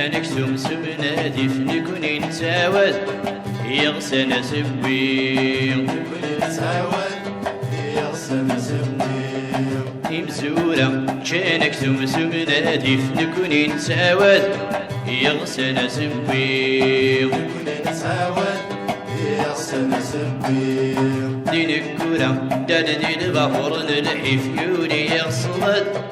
كانك سمسم نادي فنكوني نتعاود يغسل سبي نكوني نتعاود يغسل سبي مزورة كانك سمسم نادي فنكوني نتعاود يغسل سبي نكوني نتعاود يغسل سبي دين الكورة دال دين بحور نلحي فيوني يغسلت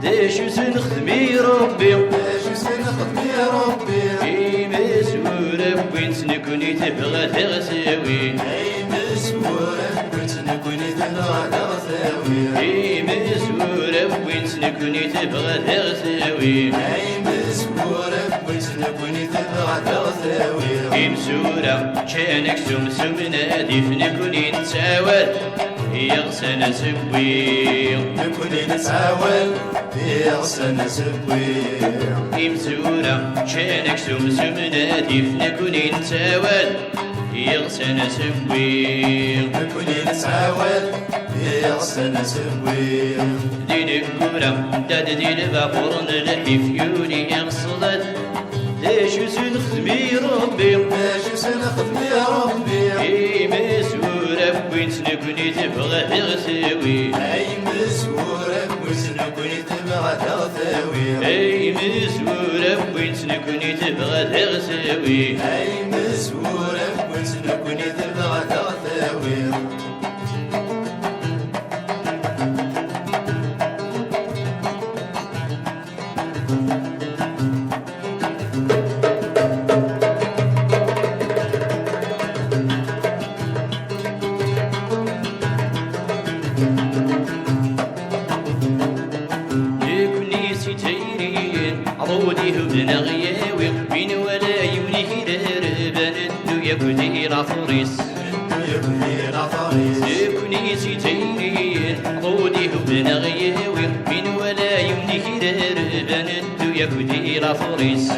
داشو سنخدمي ربي داشو سنخدمي ربي اي مسورة وين نكوني تبغى تغساوي اي مسورة وين نكوني تبغى تغساوي اي مسورة وين نكوني تبغى تغساوي اي مسورة وين نكوني تبغى تغساوي اي مسورة كانك سمسم نادي فنكوني نتعاود يغسل سبي نكوني نتعاود يغسل سبي مزورة كانك سمسم نادي فنكوني نتعاود يغسل سبي نكوني نتعاود يغسل سبي دين الكورة داد دين بابور نلحي فيوني يغسلت داشو سنخدمي ربي داشو سنخدمي ربي اي مسورة وين نكوني تبغى تغساوي اي مسورة وين نكوني تبغى تغساوي اي مسورة وين نكوني تبغى تغساوي اي مسورة وين نكوني تبغى تغساوي عضودي هبنا غياوي بين ولا يونيه دربان الدو يبدي رافوريس يبني العفاريس يبني سيتيرين عضودي هبنا غياوي بين ولا يونيه دربان الدو يبدي رافوريس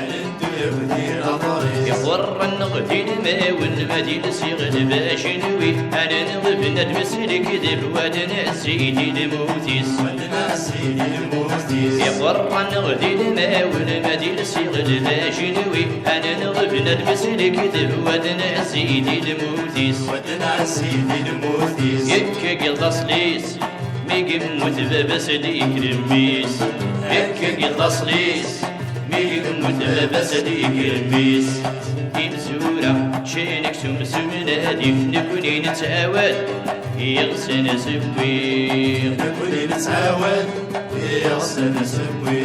يبني العفاريس يخور النغدي الماون مدي لسيغل باش نوي انا نغبنا المسلك ذب ودنا سيدي الموتيس ودنا سيدي الموتيس يخور النغدي الماون مدي لسيغل باش نوي انا نغبنا المسلك ذب ودنا سيدي الموتيس ودنا سيدي الموتيس يكا قلط صليس ميقم متبابس ليك رميس يكا قلط صليس ميقم متبابس ليك رميس مزورة شينك سمسم نادي فنكوني نتعاود يغسل سبي نكوني نتعاود يغسل سبي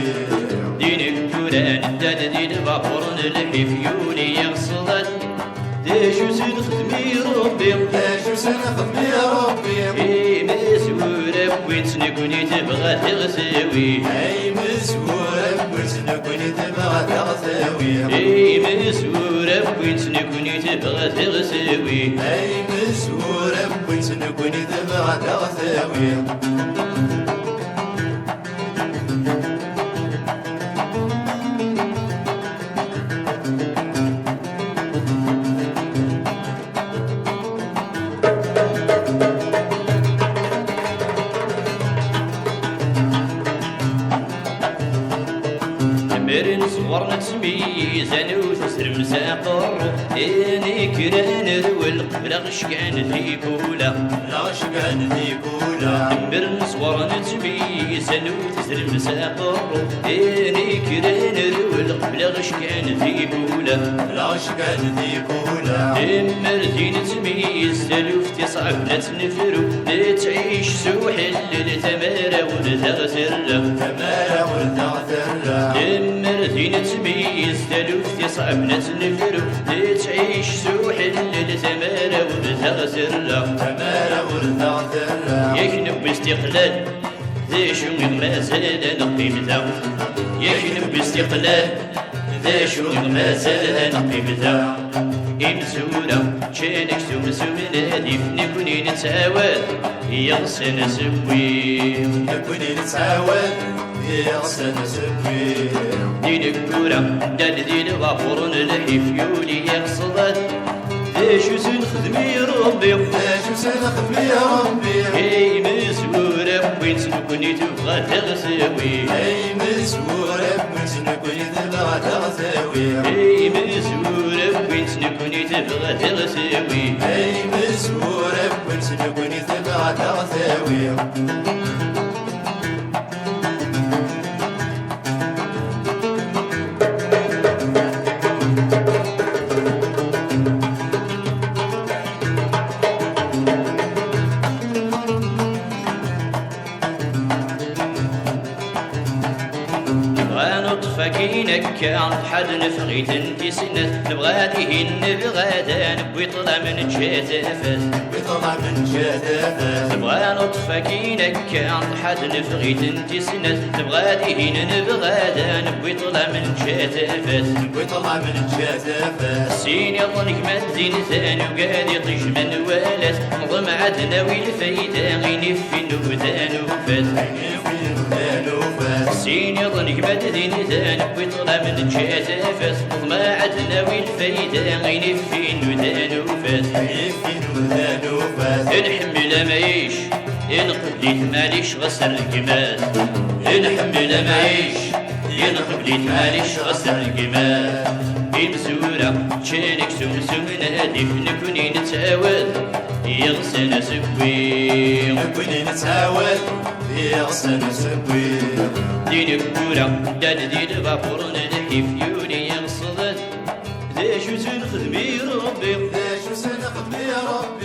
دين الكوران داد دين بابور نلحي فيوني يغسلت داشو سنخدمي ربي داشو سنخدمي ربي اي مسورة وين نكوني تبغى تغساوي اي مسورة وين نكوني تبغى تغساوي اي مسورة وين نكوني تبغى تغساوي اي مسورة وين نكوني تبغى تغساوي مرن صغر نتميز انا وتسر مساقر اني كران رول رغش كان في كولا لاش كان في كولا مرن صغر نتميز انا وتسر مساقر اني كران رول رغش كان في كولا لاش كان في كولا مرتي نتميز تلوفتي صعب نتنفرو نتعيش سوحل لتمارا ونتغسر تمارا ونتغسر مرتي نتميز تلوفتي صعب نتنفرو نتعيش سوحل لتمارا ونتغسر تمارا ونتغسر يكنب باستقلال ذا شو ما زال نقيمته يكنب باستقلال ذا شو ما زال نقيمته مزورة كانك سمسم نادي فنكوني نتعاود يغسل سبي نكوني نتعاود يغسل سبي دين الكورة دال دين بابور نلحي فيوني يغسلت داشو سنخدمي ربي داشو سنخدمي ربي اي مسورة وين نكوني تبغى تغساوي اي مسورة وين نكوني تبغى تغزاوي اي مسورة وين نكوني تبغى تغزاوي اي مسورة وين نكوني تبغى تغزاوي فكينك كان حد نفغيت انتي سنة نبغى ديهن نبغى دان ويطلع من جاتفات ويطلع من جاتفات نبغى نطفكينك كان حد نفغيت انتي سنة نبغى ديهن نبغى دان ويطلع من جاتفات ويطلع من جاتفات سين يظنك مدين ثاني وقاعد يطيش من والات نظم عدنا والفايدة غيني في النودان وفات سين يظنك مدين ثاني ويطلع من جاتفات نظم عدنا والفايدة غيني في النودان وفات نحمل مايش إن قبليت ماليش غسر القماس نحمل مايش إن قبليت ماليش غسر القماس بمزورة شانك سمسم نادف نكوني نتعاود يغسل سكوي نكوني نتعاود يغسل سكوي دين كورة داد دين بابور نحيف يوني يغسل ذا شو سنخدمي ربي ذا شو سنخدمي ربي